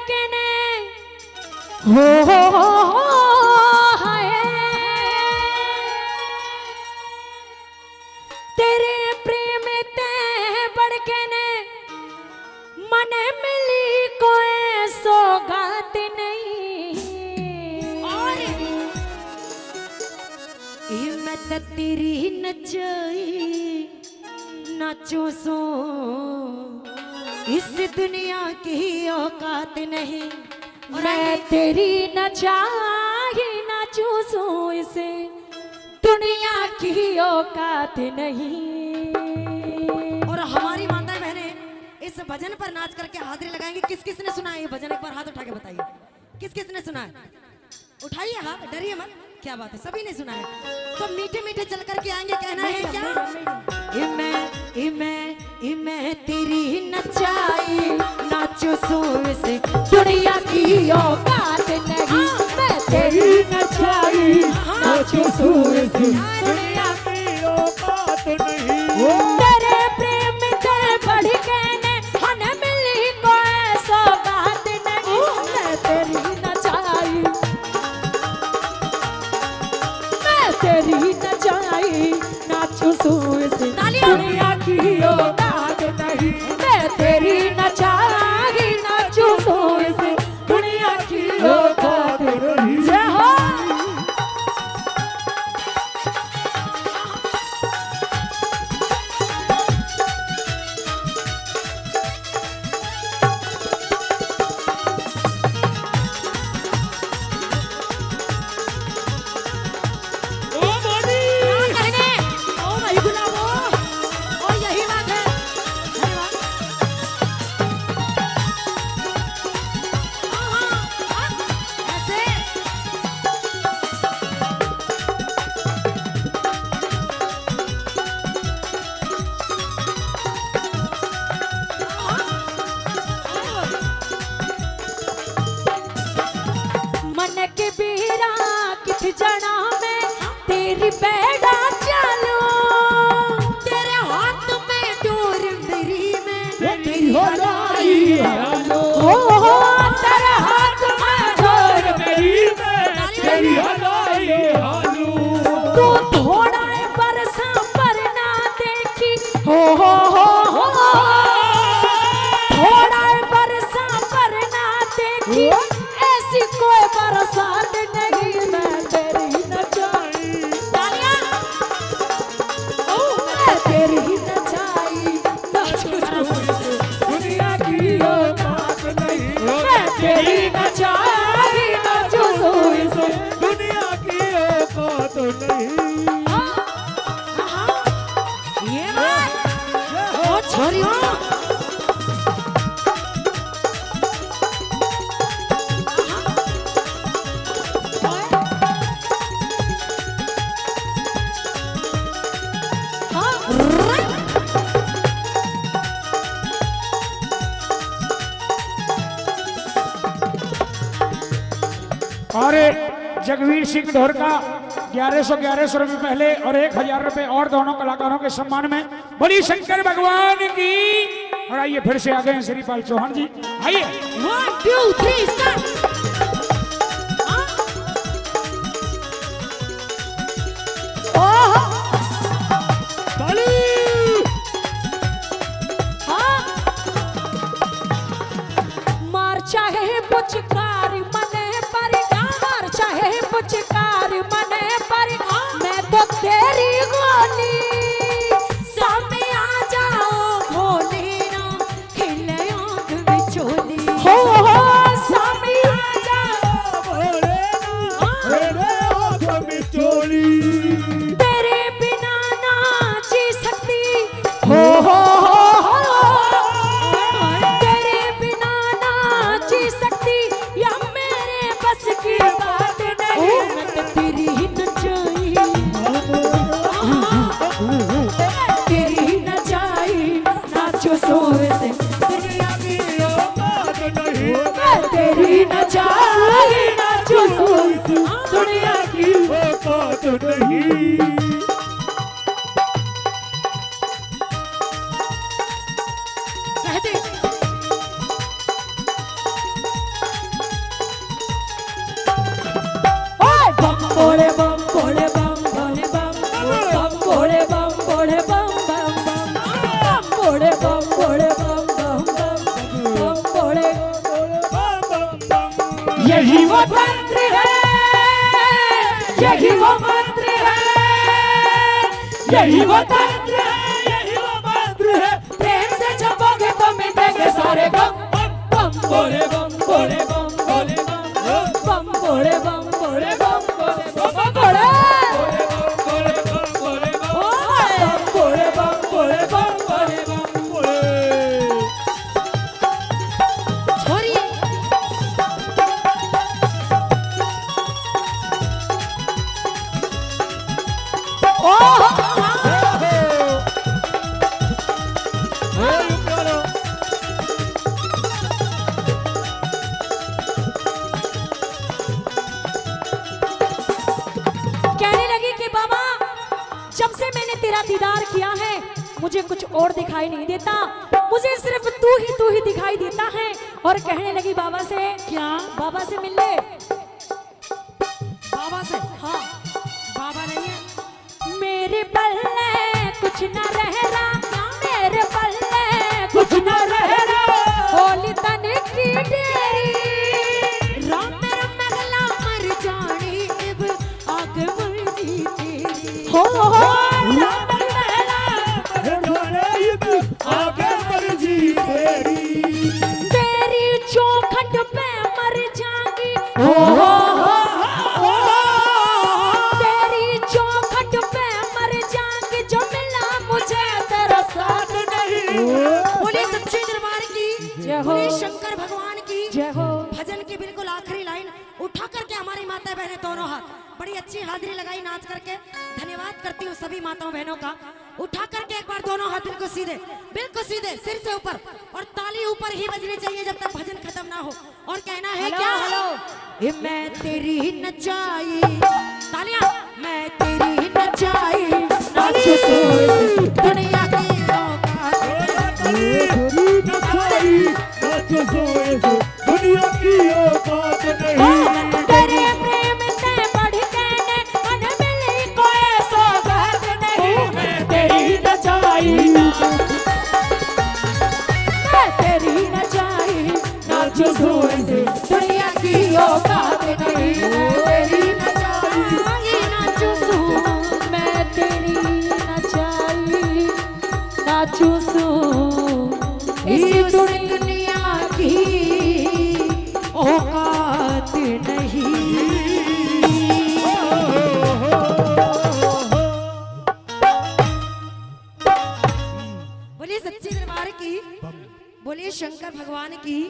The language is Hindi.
के ने हो हाय तेरे प्रेम ते बढ़ के ने मन मिली कोई सौगात नहीं और हिम्मत तेरी नचाई नाचो सो इस दुनिया की औकात नहीं मैं तेरी नचाही नाचो सो इसे दुनिया की औकात नहीं। और हमारी माता बहनें इस भजन पर नाच करके हाजिरी लगाएंगे। किस किस ने सुना है ये भजन? एक बार हाथ उठा के बताइए किस किस ने सुना है। उठाइए हाथ, डरिए मत। क्या बात है, सभी ने सुना है। तो मीठे मीठे चल करके आएंगे। कहना है क्या? मैं तेरी नचाई नाचो सो से दुनिया की औकात नहीं मैं तेरी नचाई नाचो सो इसे दुनिया की औकात नहीं। तेरे प्रेम ते बढ़ के ने हन मिली कोई सौगात नहीं मैं तेरी नचाई नाचो सो इसे दुनिया की औकात नहीं मैं तेरी नचाई नाचो सो इसे दुनिया की औकात नहीं। जय हो जना में तेरी पैड़ा चालू तेरे हाथ में डोर मेरी में तेरी हलाई हालो हो तेरे हाथ में डोर मेरी में तेरी हलाई हालो तू थोड़ा बरसा पर ना देखी हो थोड़ा बरसा पर ना देखी ऐसी कोई बरसात नहीं मैं तेरी नचाई मैं तेरी नचाई दुनिया की औकात नहीं मैं तेरी नचाई नाचो सो इसे दुनिया की औकात नहीं। ये बात ओ छोरियों और जगवीर सिंह ढोर का 1100 रुपये पहले और 1000 रुपये और दोनों कलाकारों के सम्मान में बोली शंकर भगवान की। और आइए फिर से आ गए हैं श्रीपाल चौहान जी। आइए 1 2 3 स्टार्ट। मार चाहे पुचकार मने पर मार चाहे पुचकार मने पर मैं तो तेरी गोली सामने आ जाओ भोले ना खिले आंख बिचोली हो सामने आ जाओ भोले ना खिले आंख बिचोली तेरे बिना ना जी सकती हो तेरी नचाई नाचो दुनिया की औकात नहीं। मंत्र है, यही वो मंत्र है, यही वो तंत्र है, यही वो मंत्र है। प्रेम से जपोगे तो मिटेंगे सारे गम। बम बोले बम बोले बम बोले बम बोले बम बोले बम बोले बम बोले बोले बम बोले बम बोले बम बोले। छोड़िए कहने लगी कि बाबा जब से मैंने तेरा दीदार किया है मुझे कुछ और दिखाई नहीं देता, मुझे सिर्फ तू ही दिखाई देता है। और कहने लगी बाबा से, क्या बाबा से मिल ले। बाबा से हाँ बाबा नहीं है। मेरे पल्ले कुछ न रह रहा, मेरे पल्ले कुछ न रह रहा, होली तन की डेरी राम मेरा मगला मर जानी इब आग मर्जी तेरी। हो तेरी चौखट पे मर जाऊंगी, तेरी चौखट पे मर जाऊंगी, जो मिला मुझे तेरा साथ नहीं। बोले सच्चे दरबार की जय हो। बोले शंकर भगवान की जय हो। भजन की बिल्कुल आखिरी लाइन उठा करके हमारी माता बहनें दोनों हाथ बड़ी अच्छी हाजिरी लगाई नाच करके। धन्यवाद करती हूँ सभी माताओं बहनों का। उठा करके एक बार दोनों हाथ बिल्कुल सीधे सिर से ऊपर, और ताली ऊपर ही बजनी चाहिए जब तक भजन खत्म ना हो। और कहना है हेलो, क्या हेलो। ये मैं तेरी नचाई तालियां, मैं तेरी नचाई नाचो तो दुनिया की तेरे प्रेम से बढ़ के ने मन मिली कोई सौगात नहीं। मैं तेरी नचाई, मैं तेरी नचाई, नाचो जोर से दुनिया की औकात नहीं। मैं तेरी नचाई, नाचो जोर, मैं तेरी नचाई, नाचो जोर, इस दुनिया की औकात नहीं। बोलिए सच्चे दरबार की, बोलिए शंकर भगवान की।